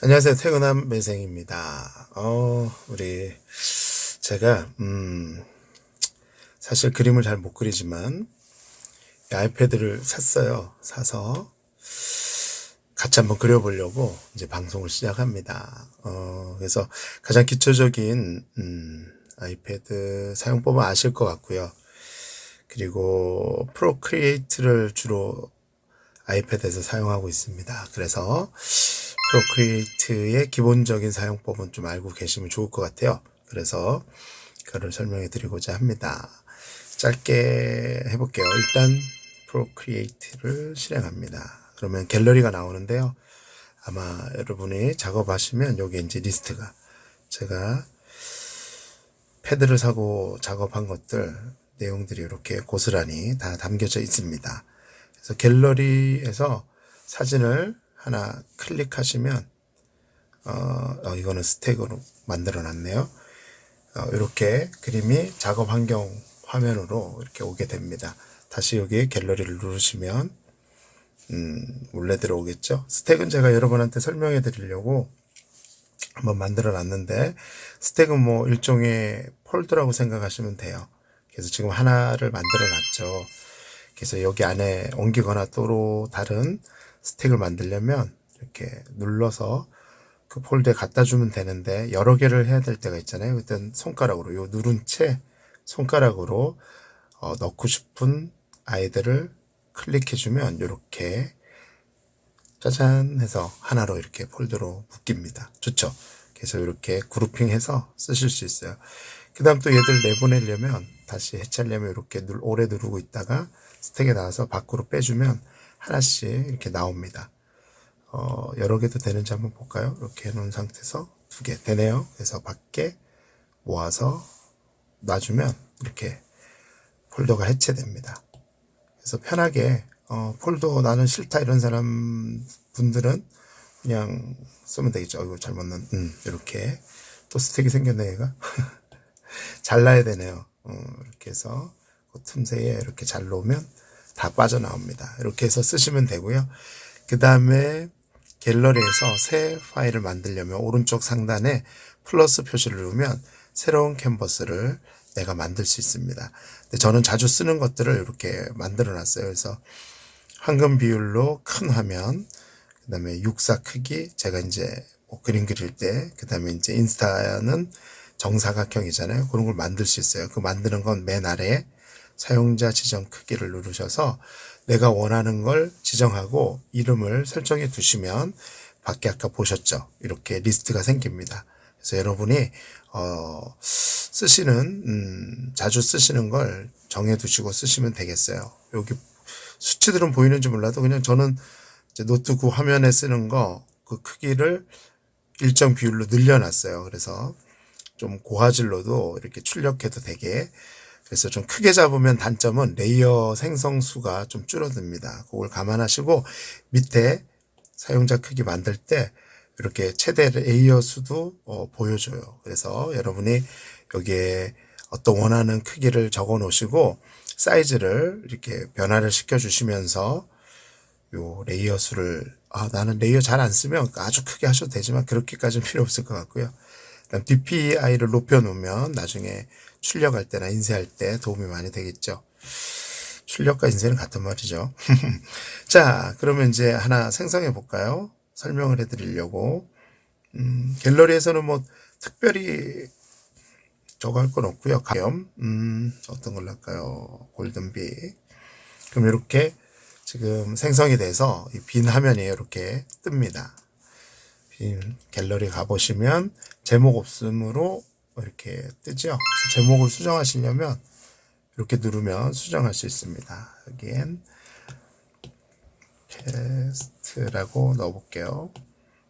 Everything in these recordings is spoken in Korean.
안녕하세요. 퇴근한 매생입니다. 제가, 사실 그림을 잘 못 그리지만, 이 아이패드를 샀어요. 사서, 같이 한번 그려보려고 이제 방송을 시작합니다. 그래서 가장 기초적인, 아이패드 사용법은 아실 것 같고요. 그리고 프로크리에이트를 주로 아이패드에서 사용하고 있습니다. 그래서 프로크리에이트의 기본적인 사용법은 좀 알고 계시면 좋을 것 같아요. 그래서 그거를 설명해 드리고자 합니다. 짧게 해볼게요. 일단 프로크리에이트를 실행합니다. 그러면 갤러리가 나오는데요. 아마 여러분이 작업하시면 여기 이제 리스트가, 제가 패드를 사고 작업한 것들 내용들이 이렇게 고스란히 다 담겨져 있습니다. 그래서 갤러리에서 사진을 하나 클릭하시면 이거는 스택으로 만들어 놨네요. 이렇게 그림이 작업 환경 화면으로 이렇게 오게 됩니다. 다시 여기 갤러리를 누르시면 원래 들어오겠죠. 스택은 제가 여러분한테 설명해 드리려고 한번 만들어 놨는데, 스택은 뭐 일종의 폴더라고 생각하시면 돼요. 그래서 지금 하나를 만들어 놨죠. 그래서 여기 안에 옮기거나 또 다른 스택을 만들려면 이렇게 눌러서 그 폴더에 갖다 주면 되는데, 여러 개를 해야 될 때가 있잖아요. 일단 손가락으로, 요 누른 채 손가락으로 넣고 싶은 아이들을 클릭해 주면 이렇게 짜잔 해서 하나로 이렇게 폴더로 묶입니다. 좋죠? 그래서 이렇게 그룹핑해서 쓰실 수 있어요. 그 다음 또 얘들 내보내려면, 다시 해체하려면 이렇게 오래 누르고 있다가 스택에 나와서 밖으로 빼주면 하나씩 이렇게 나옵니다. 여러 개도 되는지 한번 볼까요? 이렇게 해놓은 상태에서 2개 되네요. 그래서 밖에 모아서 놔주면 이렇게 폴더가 해체됩니다. 그래서 편하게 폴더 나는 싫다 이런 분들은 그냥 쓰면 되겠죠. 이거 잘못 넣은 이렇게 또 스택이 생겼네 얘가. 잘라야 되네요. 이렇게 해서 그 틈새에 이렇게 잘 놓으면 다 빠져나옵니다. 이렇게 해서 쓰시면 되고요. 그 다음에 갤러리에서 새 파일을 만들려면 오른쪽 상단에 플러스 표시를 누르면 새로운 캔버스를 내가 만들 수 있습니다. 근데 저는 자주 쓰는 것들을 이렇게 만들어 놨어요. 그래서 황금 비율로 큰 화면, 그 다음에 육사 크기, 제가 이제 뭐 그림 그릴 때, 그 다음에 이제 인스타는 정사각형이잖아요. 그런 걸 만들 수 있어요. 그 만드는 건 맨 아래에 사용자 지정 크기를 누르셔서 내가 원하는 걸 지정하고 이름을 설정해 두시면 밖에 아까 보셨죠? 이렇게 리스트가 생깁니다. 그래서 여러분이 자주 쓰시는 걸 정해 두시고 쓰시면 되겠어요. 여기 수치들은 보이는지 몰라도 그냥 저는 이제 노트북 화면에 쓰는 거 그 크기를 일정 비율로 늘려놨어요. 그래서 좀 고화질로도 이렇게 출력해도 되게. 그래서 좀 크게 잡으면 단점은 레이어 생성수가 좀 줄어듭니다. 그걸 감안하시고 밑에 사용자 크기 만들 때 이렇게 최대 레이어 수도 보여줘요. 그래서 여러분이 여기에 어떤 원하는 크기를 적어 놓으시고 사이즈를 이렇게 변화를 시켜 주시면서 요 레이어 수를, 나는 레이어 잘 안 쓰면 아주 크게 하셔도 되지만 그렇게까지는 필요 없을 것 같고요. 그다음 DPI를 높여 놓으면 나중에 출력할 때나 인쇄할 때 도움이 많이 되겠죠. 출력과 인쇄는 같은 말이죠. 자, 그러면 이제 하나 생성해 볼까요? 설명을 해 드리려고. 갤러리에서는 뭐 특별히 저거 할 건 없고요. 가염, 어떤 걸로 할까요? 골든비. 그럼 이렇게 지금 생성이 돼서 이 빈 화면이 이렇게 뜹니다. 빈 갤러리 가보시면 제목 없음으로 이렇게 뜨죠. 그래서 제목을 수정하시려면 이렇게 누르면 수정할 수 있습니다. 여기엔 테스트라고 넣어볼게요.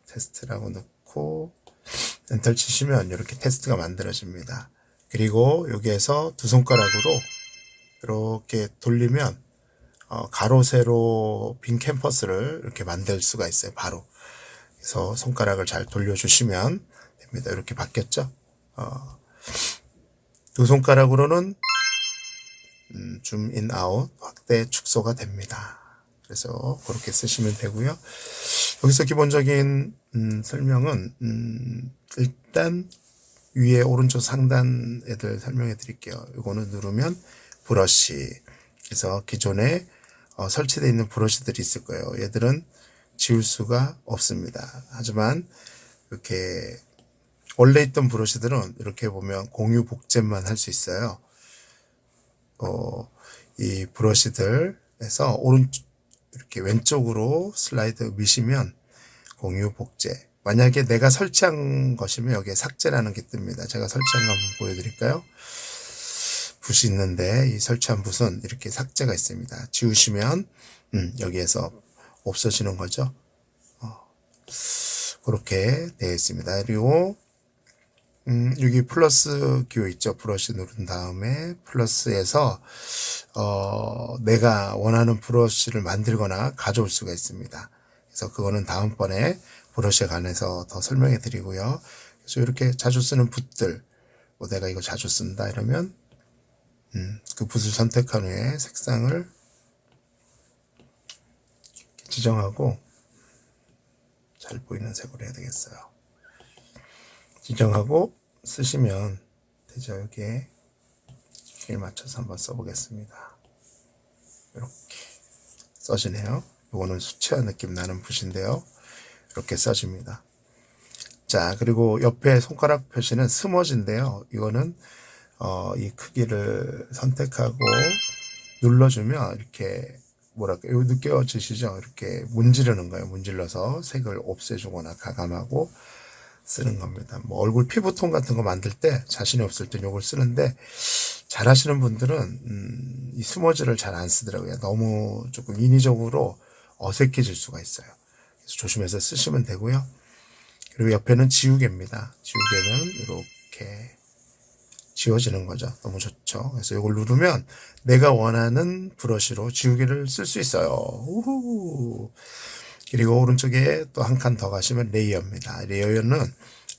테스트라고 넣고 엔터 치시면 이렇게 테스트가 만들어집니다. 그리고 여기에서 두 손가락으로 이렇게 돌리면 가로 세로 빈 캔버스를 이렇게 만들 수가 있어요. 바로. 그래서 손가락을 잘 돌려주시면 됩니다. 이렇게 바뀌었죠. 두 손가락으로는 줌 인 아웃 확대 축소가 됩니다. 그래서 그렇게 쓰시면 되고요. 여기서 기본적인 설명은 일단 위에 오른쪽 상단 애들 설명해 드릴게요. 이거는 누르면 브러쉬. 그래서 기존에 설치되어 있는 브러쉬들이 있을 거예요. 얘들은 지울 수가 없습니다. 하지만 이렇게 원래 있던 브러쉬들은 이렇게 보면 공유 복제만 할 수 있어요. 이 브러쉬들에서 이렇게 왼쪽으로 슬라이드 미시면 공유 복제. 만약에 내가 설치한 것이면 여기에 삭제라는 게 뜹니다. 제가 설치한 거 한번 보여드릴까요? 붓이 있는데 이 설치한 붓은 이렇게 삭제가 있습니다. 지우시면 여기에서 없어지는 거죠. 그렇게 되어 있습니다. 그리고 여기 플러스 기호 있죠. 브러쉬 누른 다음에 플러스에서 내가 원하는 브러쉬를 만들거나 가져올 수가 있습니다. 그래서 그거는 다음번에 브러쉬에 관해서 더 설명해 드리고요. 그래서 이렇게 자주 쓰는 붓들, 뭐 내가 이거 자주 쓴다 이러면 그 붓을 선택한 후에 색상을 지정하고 잘 보이는 색으로 해야 되겠어요. 지정하고 쓰시면 되죠. 여기에 길 맞춰서 한번 써보겠습니다. 이렇게 써지네요. 이거는 수채화 느낌 나는 붓인데요. 이렇게 써집니다. 자, 그리고 옆에 손가락 표시는 스머지인데요. 이거는 이 크기를 선택하고 눌러주면 이렇게 뭐랄까, 이거 느껴지시죠? 이렇게 문지르는 거예요. 문질러서 색을 없애주거나 가감하고 쓰는 겁니다. 뭐 얼굴 피부톤 같은 거 만들 때 자신이 없을 때 이걸 쓰는데 잘 하시는 분들은 이 스머지를 잘 안 쓰더라고요. 너무 조금 인위적으로 어색해질 수가 있어요. 그래서 조심해서 쓰시면 되고요. 그리고 옆에는 지우개입니다. 지우개는 이렇게 지워지는 거죠. 너무 좋죠. 그래서 이걸 누르면 내가 원하는 브러쉬로 지우개를 쓸 수 있어요. 우후. 그리고 오른쪽에 또 한 칸 더 가시면 레이어입니다.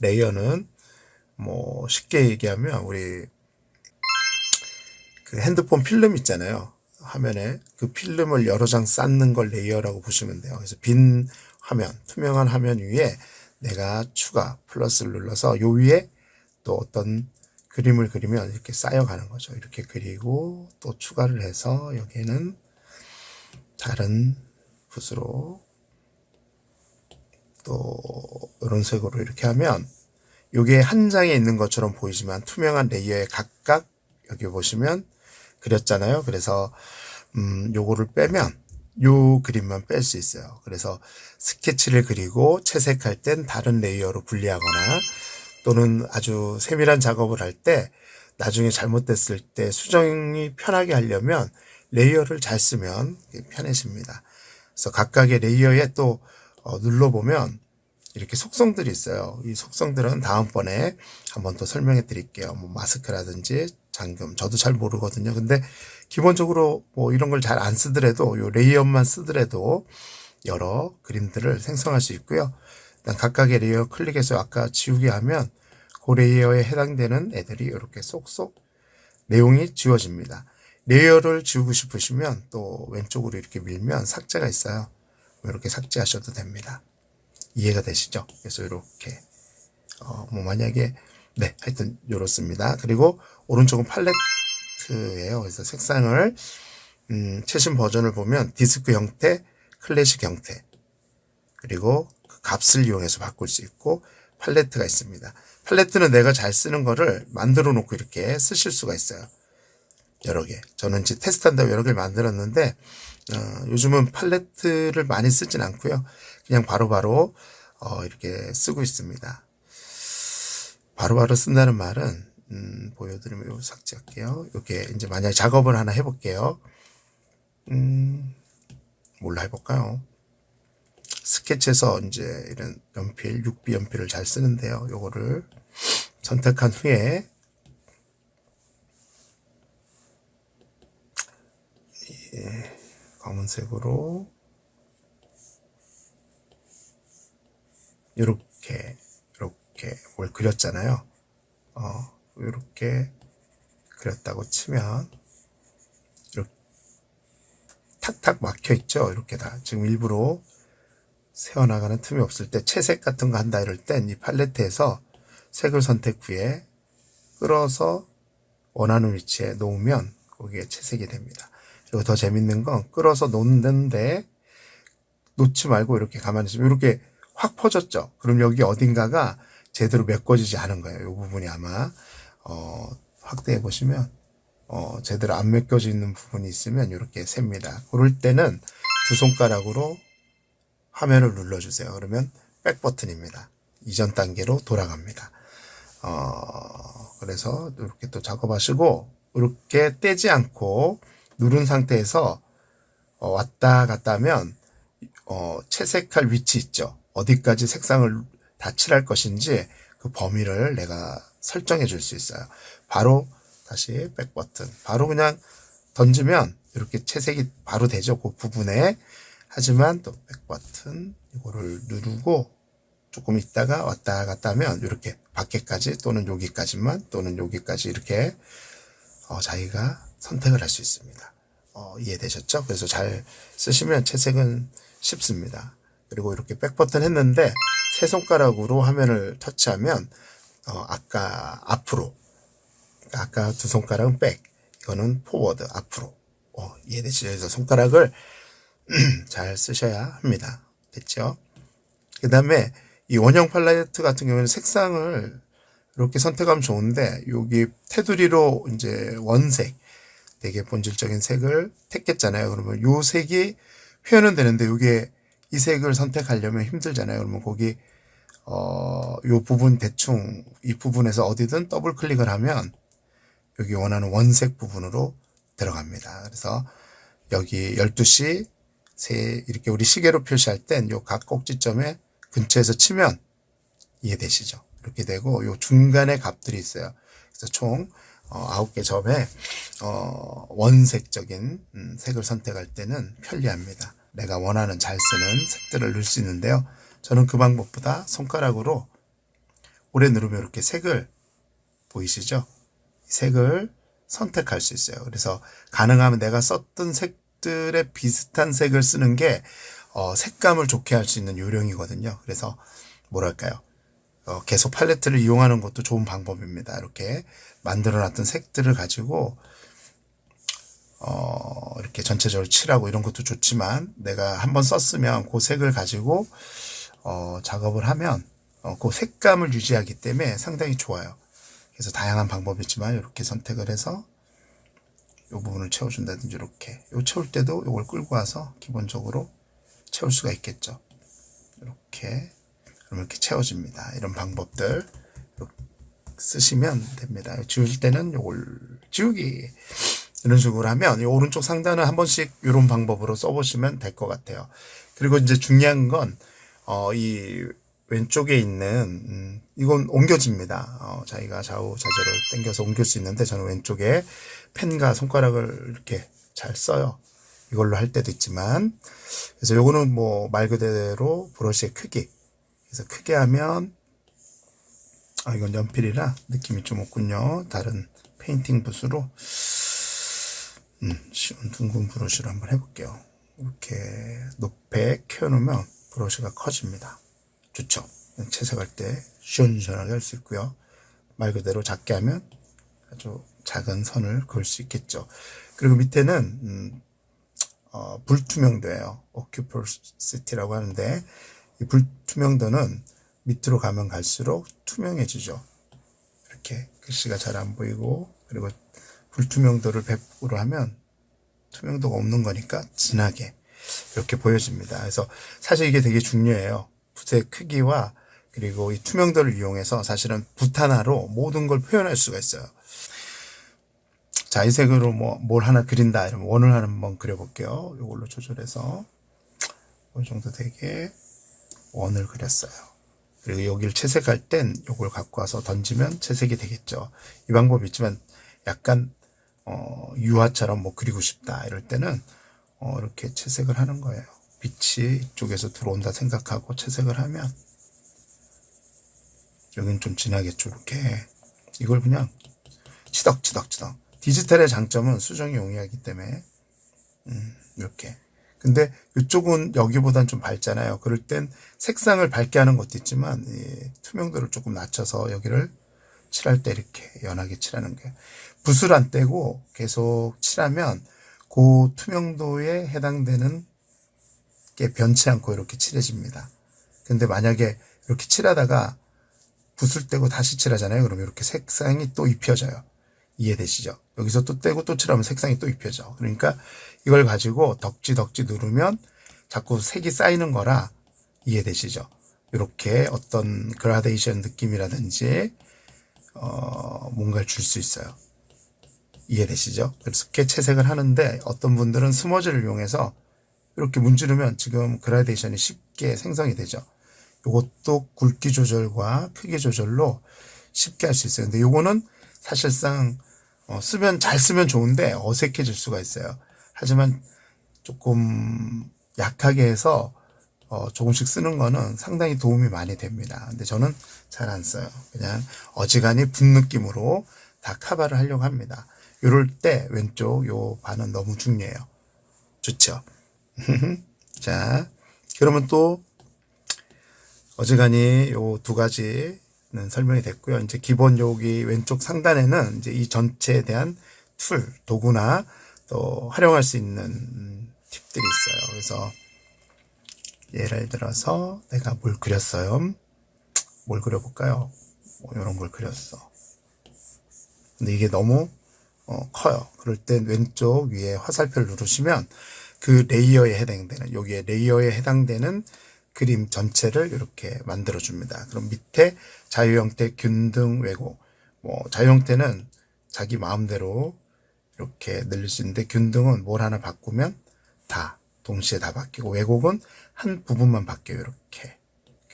레이어는 뭐 쉽게 얘기하면 우리 그 핸드폰 필름 있잖아요. 화면에 그 필름을 여러 장 쌓는 걸 레이어라고 보시면 돼요. 그래서 빈 화면, 투명한 화면 위에 내가 추가 플러스를 눌러서 요 위에 또 어떤 그림을 그리면 이렇게 쌓여가는 거죠. 이렇게 그리고 또 추가를 해서 여기에는 다른 붓으로 또 이런 색으로 이렇게 하면 이게 한 장에 있는 것처럼 보이지만 투명한 레이어에 각각 여기 보시면 그렸잖아요. 그래서 요거를 빼면 요 그림만 뺄 수 있어요. 그래서 스케치를 그리고 채색할 땐 다른 레이어로 분리하거나 또는 아주 세밀한 작업을 할 때 나중에 잘못됐을 때 수정이 편하게 하려면 레이어를 잘 쓰면 편해집니다. 그래서 각각의 레이어에 또 눌러보면 이렇게 속성들이 있어요. 이 속성들은 다음번에 한번 더 설명해 드릴게요. 뭐 마스크라든지 잠금. 저도 잘 모르거든요. 근데 기본적으로 뭐 이런 걸 잘 안 쓰더라도 요 레이어만 쓰더라도 여러 그림들을 생성할 수 있고요. 일단 각각의 레이어 클릭해서 아까 지우개 하면 그 레이어에 해당되는 애들이 이렇게 쏙쏙 내용이 지워집니다. 레이어를 지우고 싶으시면 또 왼쪽으로 이렇게 밀면 삭제가 있어요. 이렇게 삭제하셔도 됩니다. 이해가 되시죠? 그래서 이렇게 뭐 만약에 네 하여튼 이렇습니다. 그리고 오른쪽은 팔레트예요. 그래서 색상을 최신 버전을 보면 디스크 형태, 클래식 형태 그리고 그 값을 이용해서 바꿀 수 있고 팔레트가 있습니다. 팔레트는 내가 잘 쓰는 거를 만들어 놓고 이렇게 쓰실 수가 있어요. 여러 개. 저는 이제 테스트한다고 여러 개를 만들었는데 요즘은 팔레트를 많이 쓰진 않고요. 그냥 바로바로 이렇게 쓰고 있습니다. 바로바로 쓴다는 말은 보여드리면 이거 삭제할게요. 이렇게 이제 만약에 작업을 하나 해볼게요. 뭘로 해볼까요? 스케치에서 이제 이런 연필, 6B 연필을 잘 쓰는데요. 요거를 선택한 후에 검은색으로 이렇게 뭘 그렸잖아요. 이렇게 그렸다고 치면 이렇게 탁탁 막혀 있죠. 이렇게 다 지금 일부러 새어나가는 틈이 없을 때 채색 같은 거 한다 이럴 땐 이 팔레트에서 색을 선택 후에 끌어서 원하는 위치에 놓으면 거기에 채색이 됩니다. 그리고 더 재밌는 건 끌어서 놓는데 놓지 말고 이렇게 가만히 있으면 이렇게 확 퍼졌죠. 그럼 여기 어딘가가 제대로 메꿔지지 않은 거예요. 이 부분이 아마 확대해 보시면 제대로 안 메꿔져 있는 부분이 있으면 이렇게 셉니다. 그럴 때는 두 손가락으로 화면을 눌러주세요. 그러면 백 버튼입니다. 이전 단계로 돌아갑니다. 그래서 이렇게 또 작업하시고 이렇게 떼지 않고 누른 상태에서 왔다 갔다 하면 채색할 위치 있죠. 어디까지 색상을 다 칠할 것인지 그 범위를 내가 설정해 줄 수 있어요. 바로 다시 백 버튼. 바로 그냥 던지면 이렇게 채색이 바로 되죠. 그 부분에. 하지만 또 백 버튼 이거를 누르고 조금 있다가 왔다 갔다 하면 이렇게 밖에까지 또는 여기까지만 또는 여기까지 이렇게 자기가 선택을 할 수 있습니다. 이해되셨죠? 그래서 잘 쓰시면 채색은 쉽습니다. 그리고 이렇게 백 버튼 했는데 세 손가락으로 화면을 터치하면 아까 앞으로, 아까 두 손가락은 백, 이거는 포워드 앞으로. 이해되시죠? 그래서 손가락을 잘 쓰셔야 합니다. 됐죠? 그 다음에 이 원형 팔레트 같은 경우에는 색상을 이렇게 선택하면 좋은데 여기 테두리로 이제 원색, 되게 본질적인 색을 택했잖아요. 그러면 요 색이 표현은 되는데 이게 이 색을 선택하려면 힘들잖아요. 그러면 거기 요 부분 대충 이 부분에서 어디든 더블 클릭을 하면 여기 원하는 원색 부분으로 들어갑니다. 그래서 여기 12시 이렇게 우리 시계로 표시할 땐 요 각 꼭지점에 근처에서 치면 이해되시죠? 이렇게 되고 요 중간에 값들이 있어요. 그래서 총 9개 점에 원색적인 색을 선택할 때는 편리합니다. 내가 원하는 잘 쓰는 색들을 넣을 수 있는데요. 저는 그 방법보다 손가락으로 오래 누르면 이렇게 색을 보이시죠? 색을 선택할 수 있어요. 그래서 가능하면 내가 썼던 색들의 비슷한 색을 쓰는 게 색감을 좋게 할 수 있는 요령이거든요. 그래서 뭐랄까요? 계속 팔레트를 이용하는 것도 좋은 방법입니다. 이렇게 만들어놨던 색들을 가지고 이렇게 전체적으로 칠하고 이런 것도 좋지만 내가 한번 썼으면 그 색을 가지고 작업을 하면 그 색감을 유지하기 때문에 상당히 좋아요. 그래서 다양한 방법이 있지만 이렇게 선택을 해서 이 부분을 채워준다든지 이렇게 채울 때도 이걸 끌고 와서 기본적으로 채울 수가 있겠죠. 이렇게 그러면 이렇게 채워집니다. 이런 방법들 쓰시면 됩니다. 지울 때는 이걸 지우기 이런 식으로 하면 이 오른쪽 상단은 한 번씩 이런 방법으로 써보시면 될 것 같아요. 그리고 이제 중요한 건 이 왼쪽에 있는 이건 옮겨집니다. 자기가 좌우좌재로 당겨서 옮길 수 있는데 저는 왼쪽에 펜과 손가락을 이렇게 잘 써요. 이걸로 할 때도 있지만 그래서 요거는 뭐 말 그대로 브러쉬의 크기. 그래서 크게 하면 이건 연필이라 느낌이 좀 없군요. 다른 페인팅 붓으로 쉬운 둥근 브러쉬로 한번 해볼게요. 이렇게 높게 켜놓으면 브러쉬가 커집니다. 좋죠? 채색할 때 시원시원하게 할 수 있고요. 말 그대로 작게 하면 아주 작은 선을 그을 수 있겠죠. 그리고 밑에는 불투명도예요. 오큐퍼시티라고 하는데 이 불투명도는 밑으로 가면 갈수록 투명해지죠. 이렇게 글씨가 잘 안 보이고 그리고 불투명도를 100으로 하면 투명도가 없는 거니까 진하게 이렇게 보여집니다. 그래서 사실 이게 되게 중요해요. 붓의 크기와 그리고 이 투명도를 이용해서 사실은 붓 하나로 모든 걸 표현할 수가 있어요. 자, 이 색으로 뭘 하나 그린다 이러면 원을 한번 그려볼게요. 이걸로 조절해서 어느 정도 되게 원을 그렸어요. 그리고 여기를 채색할 땐 이걸 갖고 와서 던지면 채색이 되겠죠. 이 방법이 있지만 약간 유화처럼 그리고 싶다 이럴 때는 이렇게 채색을 하는 거예요. 빛이 이쪽에서 들어온다 생각하고 채색을 하면 여기는 좀 진하겠죠. 이렇게 이걸 그냥 치덕치덕치덕 디지털의 장점은 수정이 용이하기 때문에 이렇게. 근데 이쪽은 여기보단 좀 밝잖아요. 그럴 땐 색상을 밝게 하는 것도 있지만 이 투명도를 조금 낮춰서 여기를 칠할 때 이렇게 연하게 칠하는 게, 붓을 안 떼고 계속 칠하면 그 투명도에 해당되는 게 변치 않고 이렇게 칠해집니다. 근데 만약에 이렇게 칠하다가 붓을 떼고 다시 칠하잖아요. 그러면 이렇게 색상이 또 입혀져요. 이해되시죠? 여기서 또 떼고 또 칠하면 색상이 또 입혀져. 그러니까 이걸 가지고 덕지 누르면 자꾸 색이 쌓이는 거라. 이해되시죠? 이렇게 어떤 그라데이션 느낌이라든지 뭔가를 줄 수 있어요. 이해되시죠? 그래서 이렇게 채색을 하는데 어떤 분들은 스머지를 이용해서 이렇게 문지르면 지금 그라데이션이 쉽게 생성이 되죠. 이것도 굵기 조절과 크기 조절로 쉽게 할 수 있어요. 근데 요거는 사실상 잘 쓰면 좋은데 어색해질 수가 있어요. 하지만 조금 약하게 해서 조금씩 쓰는 거는 상당히 도움이 많이 됩니다. 근데 저는 잘 안 써요. 그냥 어지간히 붓 느낌으로 다 커버를 하려고 합니다. 이럴 때 왼쪽 요 반은 너무 중요해요. 좋죠? 자, 그러면 또 어지간히 요 두 가지는 설명이 됐고요. 이제 기본 여기 왼쪽 상단에는 이제 이 전체에 대한 툴, 도구나 또 활용할 수 있는 팁들이 있어요. 그래서 예를 들어서 내가 뭘 그렸어요. 뭘 그려볼까요? 뭐 이런 걸 그렸어. 근데 이게 너무 커요. 그럴 땐 왼쪽 위에 화살표를 누르시면 그 레이어에 해당되는, 여기에 레이어에 해당되는 그림 전체를 이렇게 만들어 줍니다. 그럼 밑에 자유형태, 균등, 왜곡. 뭐 자유형태는 자기 마음대로 이렇게 늘릴 수 있는데, 균등은 뭘 하나 바꾸면 다 동시에 다 바뀌고, 왜곡은 한 부분만 바뀌어요. 이렇게.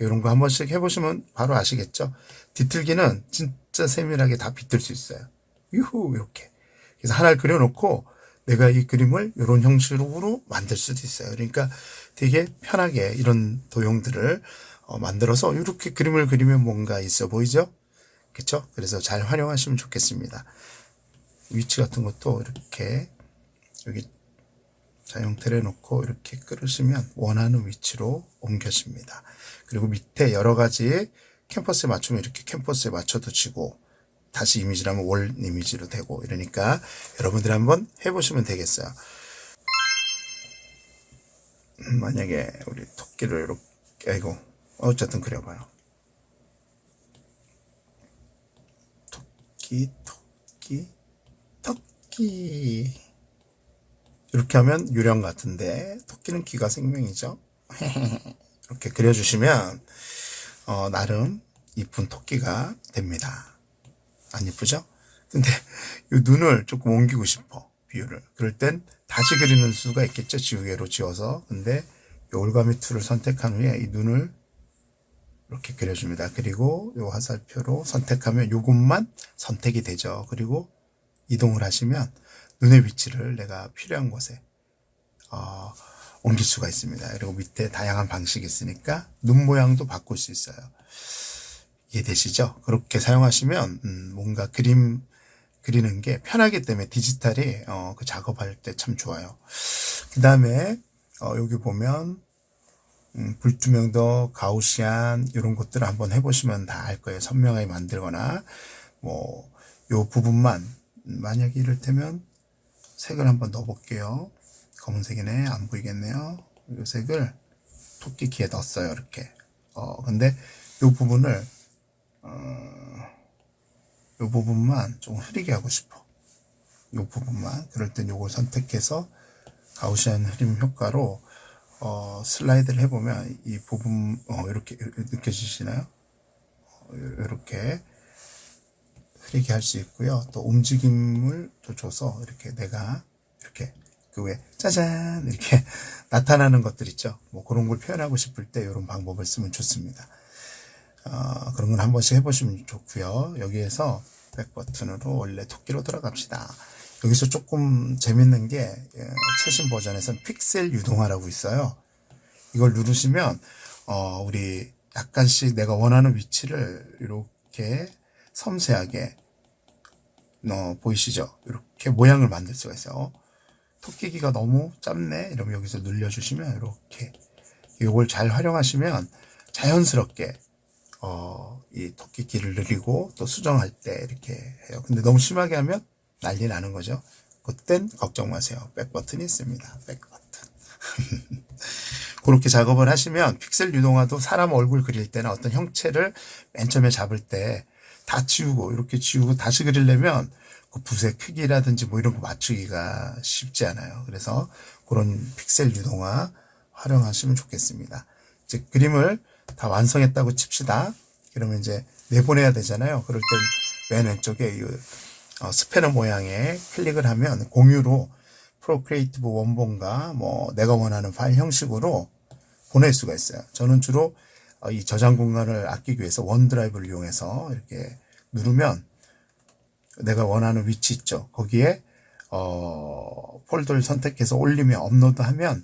이런 거 한 번씩 해보시면 바로 아시겠죠? 뒤틀기는 진짜 세밀하게 다 비틀 수 있어요. 유후, 이렇게. 그래서 하나를 그려놓고 내가 이 그림을 이런 형식으로 만들 수도 있어요. 그러니까 되게 편하게 이런 도형들을 만들어서 이렇게 그림을 그리면 뭔가 있어 보이죠? 그렇죠? 그래서 잘 활용하시면 좋겠습니다. 위치 같은 것도 이렇게 여기 자형틀에 놓고 이렇게 끌으시면 원하는 위치로 옮겨집니다. 그리고 밑에 여러 가지 캔버스에 맞추면 이렇게 캔버스에 맞춰도 지고, 다시 이미지라면 월 이미지로 되고, 이러니까 여러분들이 한번 해보시면 되겠어요. 만약에 우리 토끼를 이렇게, 아이고, 어쨌든 그려봐요. 토끼. 이렇게 하면 유령 같은데, 토끼는 귀가 생명이죠. 이렇게 그려주시면 나름 이쁜 토끼가 됩니다. 안 예쁘죠? 근데 이 눈을 조금 옮기고 싶어, 비율을. 그럴 땐 다시 그리는 수가 있겠죠, 지우개로 지워서. 근데 이 올가미 툴을 선택한 후에 이 눈을 이렇게 그려줍니다. 그리고 이 화살표로 선택하면 이것만 선택이 되죠. 그리고 이동을 하시면 눈의 위치를 내가 필요한 곳에 옮길 수가 있습니다. 그리고 밑에 다양한 방식이 있으니까 눈 모양도 바꿀 수 있어요. 이해되시죠? 그렇게 사용하시면 뭔가 그림 그리는 게 편하기 때문에 디지털이 그 작업할 때 참 좋아요. 그 다음에 여기 보면 불투명도, 가우시안 이런 것들을 한번 해보시면 다 알 거예요. 선명하게 만들거나 뭐 요 부분만, 만약에 이를테면 색을 한번 넣어볼게요. 검은색이네. 안 보이겠네요. 이 색을 토끼 귀에 넣었어요. 이렇게. 근데 이 부분을 이 부분만 좀 흐리게 하고 싶어. 이 부분만. 그럴 땐 요걸 선택해서 가우시안 흐림 효과로 슬라이드를 해보면 이 부분 이렇게 느껴지시나요? 이렇게 흐리게 할 수 있고요. 또 움직임을 또 줘서 이렇게 내가 이렇게 그 외 짜잔 이렇게 나타나는 것들 있죠. 뭐 그런 걸 표현하고 싶을 때 이런 방법을 쓰면 좋습니다. 그런 건 한 번씩 해보시면 좋고요. 여기에서 백 버튼으로 원래 토끼로 들어갑시다. 여기서 조금 재밌는 게 최신 버전에서는 픽셀 유동화라고 있어요. 이걸 누르시면 우리 약간씩 내가 원하는 위치를 이렇게 섬세하게 보이시죠? 이렇게 모양을 만들 수가 있어요. 토끼기가 너무 짧네 이러면 여기서 눌려주시면 이렇게 이걸 잘 활용하시면 자연스럽게 이 토끼기를 늘리고 또 수정할 때 이렇게 해요. 근데 너무 심하게 하면 난리 나는 거죠. 그땐 걱정 마세요. 백버튼이 있습니다. 백버튼. 그렇게 작업을 하시면 픽셀 유동화도 사람 얼굴 그릴 때나 어떤 형체를 맨 처음에 잡을 때 다 지우고 이렇게 지우고 다시 그리려면 그 붓의 크기라든지 뭐 이런 거 맞추기가 쉽지 않아요. 그래서 그런 픽셀 유동화 활용하시면 좋겠습니다. 이제 그림을 다 완성했다고 칩시다. 그러면 이제 내보내야 되잖아요. 그럴 땐 맨 왼쪽에 이 스패너 모양에 클릭을 하면 공유로 프로크리에이티브 원본과 뭐 내가 원하는 파일 형식으로 보낼 수가 있어요. 저는 주로 이 저장 공간을 아끼기 위해서 원드라이브를 이용해서 이렇게 누르면 내가 원하는 위치 있죠. 거기에 폴더를 선택해서 올리면 업로드하면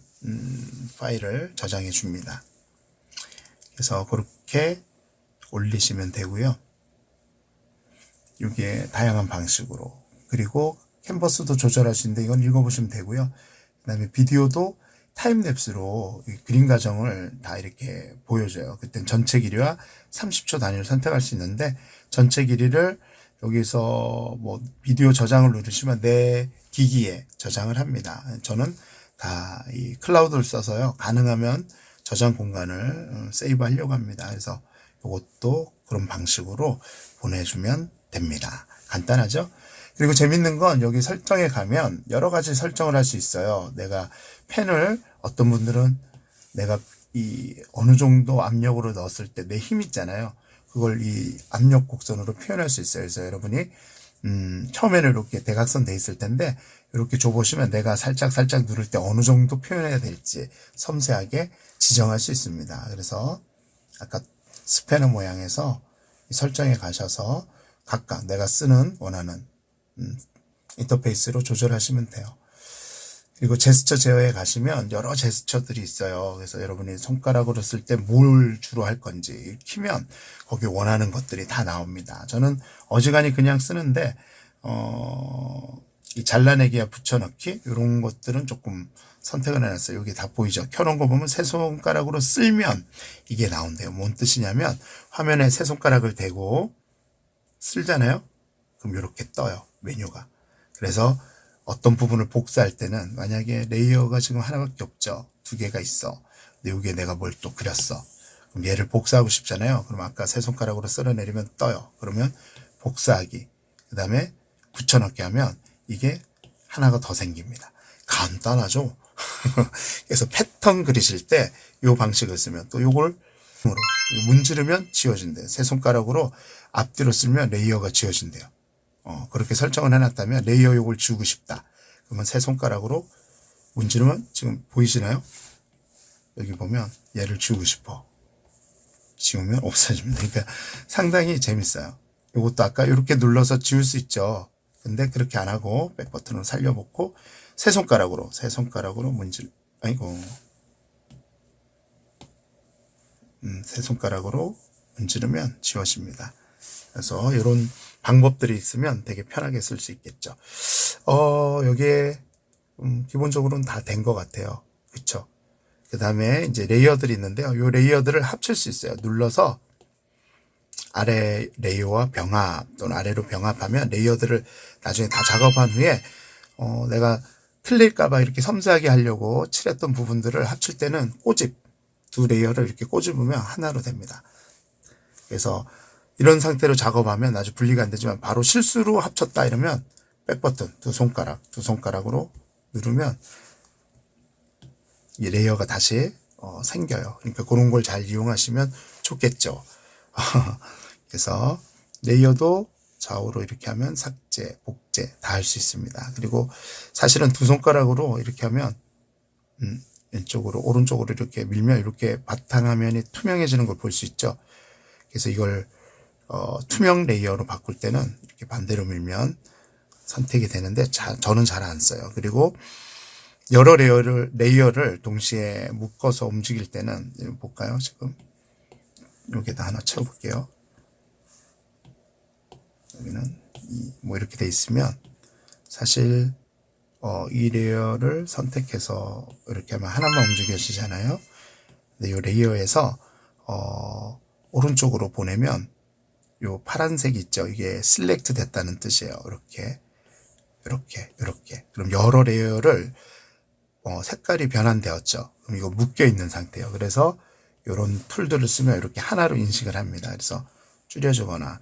파일을 저장해 줍니다. 그래서 그렇게 올리시면 되고요. 이게 다양한 방식으로 그리고 캔버스도 조절할 수 있는데 이건 읽어보시면 되고요. 그 다음에 비디오도 타임랩스로 그림 과정을 다 이렇게 보여줘요. 그땐 전체 길이와 30초 단위를 선택할 수 있는데 전체 길이를 여기서 뭐 비디오 저장을 누르시면 내 기기에 저장을 합니다. 저는 다 이 클라우드를 써서요. 가능하면 저장 공간을 세이브 하려고 합니다. 그래서 이것도 그런 방식으로 보내주면 됩니다. 간단하죠? 그리고 재밌는 건 여기 설정에 가면 여러 가지 설정을 할 수 있어요. 내가 펜을 어떤 분들은 내가 이 어느 정도 압력으로 넣었을 때 내 힘 있잖아요. 그걸 이 압력 곡선으로 표현할 수 있어요. 그래서 여러분이 처음에는 이렇게 대각선 돼 있을 텐데 이렇게 줘보시면 내가 살짝 누를 때 어느 정도 표현해야 될지 섬세하게 지정할 수 있습니다. 그래서 아까 스패너 모양에서 설정에 가셔서 각각 내가 쓰는 원하는 인터페이스로 조절하시면 돼요. 그리고 제스처 제어에 가시면 여러 제스처들이 있어요. 그래서 여러분이 손가락으로 쓸 때 뭘 주로 할 건지 키면 거기 원하는 것들이 다 나옵니다. 저는 어지간히 그냥 쓰는데 이 잘라내기와 붙여넣기 이런 것들은 조금 선택을 해놨어요. 여기 다 보이죠? 켜놓은 거 보면 세 손가락으로 쓸면 이게 나온대요. 뭔 뜻이냐면 화면에 세 손가락을 대고 쓸잖아요. 그럼 이렇게 떠요. 메뉴가. 그래서 어떤 부분을 복사할 때는 만약에 레이어가 지금 하나밖에 없죠. 두 개가 있어. 근데 여기에 내가 뭘 또 그렸어. 그럼 얘를 복사하고 싶잖아요. 그럼 아까 세 손가락으로 쓸어내리면 떠요. 그러면 복사하기. 그 다음에 붙여넣기 하면 이게 하나가 더 생깁니다. 간단하죠? 그래서 패턴 그리실 때 이 방식을 쓰면 또 요걸 문지르면 지워진대요. 세 손가락으로 앞뒤로 쓸면 레이어가 지워진대요. 그렇게 설정을 해놨다면 레이어 요걸 지우고 싶다. 그러면 세 손가락으로 문지르면 지금 보이시나요? 여기 보면 얘를 지우고 싶어. 지우면 없어집니다. 그러니까 상당히 재밌어요. 이것도 아까 이렇게 눌러서 지울 수 있죠. 근데 그렇게 안 하고 백버튼으로 살려놓고 세 손가락으로 세 손가락으로 문지르면 지워집니다. 그래서 이런 방법들이 있으면 되게 편하게 쓸 수 있겠죠. 여기에 기본적으로는 다 된 것 같아요. 그쵸? 그 다음에 이제 레이어들이 있는데요. 이 레이어들을 합칠 수 있어요. 눌러서 아래 레이어와 병합 또는 아래로 병합하면 레이어들을 나중에 다 작업한 후에 내가 틀릴까봐 이렇게 섬세하게 하려고 칠했던 부분들을 합칠 때는 꼬집 두 레이어를 이렇게 꼬집으면 하나로 됩니다. 그래서 이런 상태로 작업하면 아주 분리가 안 되지만 바로 실수로 합쳤다 이러면 백버튼 두 손가락으로 누르면 이 레이어가 다시 생겨요. 그러니까 그런 걸 잘 이용하시면 좋겠죠. 그래서 레이어도 좌우로 이렇게 하면 삭제, 복제 다 할 수 있습니다. 그리고 사실은 두 손가락으로 이렇게 하면 왼쪽으로 오른쪽으로 이렇게 밀면 이렇게 바탕화면이 투명해지는 걸 볼 수 있죠. 그래서 이걸 투명 레이어로 바꿀 때는 이렇게 반대로 밀면 선택이 되는데 저는 잘 안 써요. 그리고 여러 레이어를 동시에 묶어서 움직일 때는 볼까요? 지금 여기다 하나 채워볼게요. 여기는 뭐 이렇게 돼 있으면 사실 이 레이어를 선택해서 이렇게 하면 하나만 움직여지잖아요. 근데 이 레이어에서 오른쪽으로 보내면 요 파란색 있죠. 이게 select 됐다는 뜻이에요. 이렇게. 그럼 여러 레이어를 색깔이 변환되었죠. 그럼 이거 묶여 있는 상태예요. 그래서 이런 툴들을 쓰면 이렇게 하나로 인식을 합니다. 그래서 줄여주거나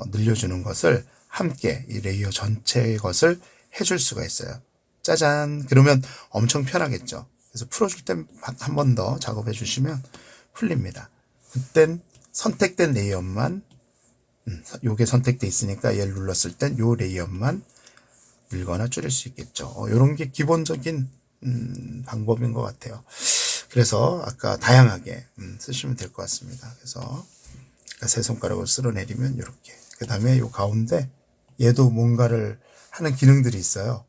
늘려주는 것을 함께 이 레이어 전체의 것을 해줄 수가 있어요. 짜잔. 그러면 엄청 편하겠죠. 그래서 풀어줄 땐 한 번 더 작업해 주시면 풀립니다. 그땐 선택된 레이어만 요게 선택돼 있으니까 얘를 눌렀을 땐 요 레이어만 늘거나 줄일 수 있겠죠. 요런 게 기본적인 방법인 것 같아요. 그래서 아까 다양하게 쓰시면 될 것 같습니다. 그래서 세 손가락으로 쓸어내리면 이렇게. 그 다음에 요 가운데 얘도 뭔가를 하는 기능들이 있어요.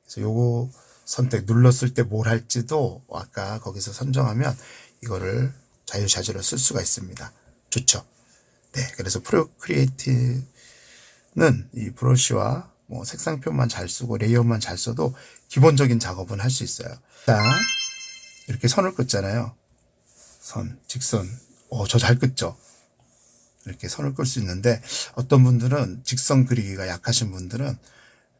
그래서 요거 선택 눌렀을 때 뭘 할지도 아까 거기서 선정하면 이거를 자유자재로 쓸 수가 있습니다. 좋죠. 네. 그래서 프로크리에이티는 이 브러쉬와 뭐 색상표만 잘 쓰고 레이어만 잘 써도 기본적인 작업은 할 수 있어요. 자, 이렇게 선을 긋잖아요. 선, 직선. 저 잘 긋죠? 이렇게 선을 끌 수 있는데 어떤 분들은 직선 그리기가 약하신 분들은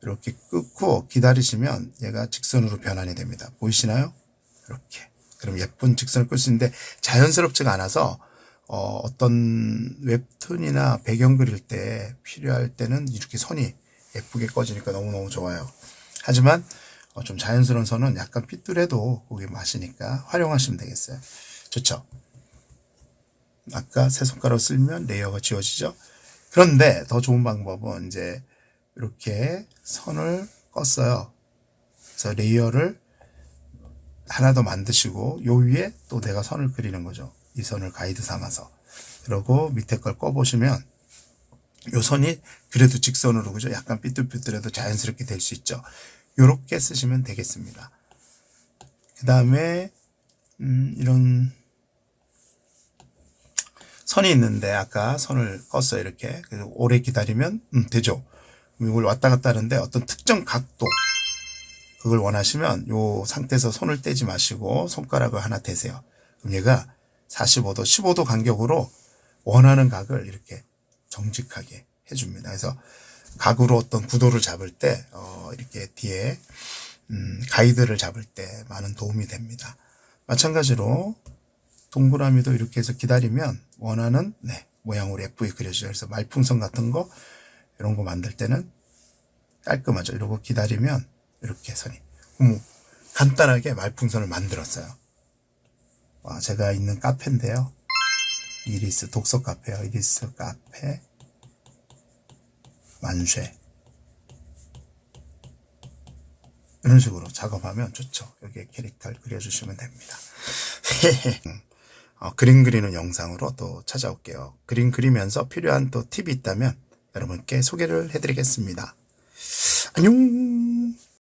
이렇게 끊고 기다리시면 얘가 직선으로 변환이 됩니다. 보이시나요? 이렇게. 그럼 예쁜 직선을 끌 수 있는데 자연스럽지가 않아서 어떤 웹툰이나 배경 그릴 때 필요할 때는 이렇게 선이 예쁘게 꺼지니까 너무너무 좋아요. 하지만 좀 자연스러운 선은 약간 삐뚤해도 그게 맛이니까 활용하시면 되겠어요. 좋죠? 아까 세 손가락 쓸면 레이어가 지워지죠? 그런데 더 좋은 방법은 이제 이렇게 선을 껐어요. 그래서 레이어를 하나 더 만드시고 요 위에 또 내가 선을 그리는 거죠. 이 선을 가이드 삼아서. 그리고 밑에 걸 꺼보시면 요 선이 그래도 직선으로 그죠? 약간 삐뚤삐뚤해도 자연스럽게 될 수 있죠. 요렇게 쓰시면 되겠습니다. 그 다음에 이런 선이 있는데 아까 선을 껐어요. 이렇게. 그래서 오래 기다리면 되죠. 이걸 왔다 갔다 하는데 어떤 특정 각도 그걸 원하시면 요 상태에서 손을 떼지 마시고 손가락을 하나 대세요. 그럼 얘가 45도, 15도 간격으로 원하는 각을 이렇게 정직하게 해줍니다. 그래서 각으로 어떤 구도를 잡을 때 이렇게 뒤에 가이드를 잡을 때 많은 도움이 됩니다. 마찬가지로 동그라미도 이렇게 해서 기다리면 원하는 모양으로 예쁘게 그려져요. 그래서 말풍선 같은 거 이런 거 만들 때는 깔끔하죠. 이러고 기다리면 이렇게 선이 간단하게 말풍선을 만들었어요. 제가 있는 카페인데요. 이리스 독서 카페요. 이리스 카페 만쉐 이런 식으로 작업하면 좋죠. 여기에 캐릭터를 그려주시면 됩니다. 그림 그리는 영상으로 또 찾아올게요. 그림 그리면서 필요한 또 팁이 있다면 여러분께 소개를 해드리겠습니다. 안녕.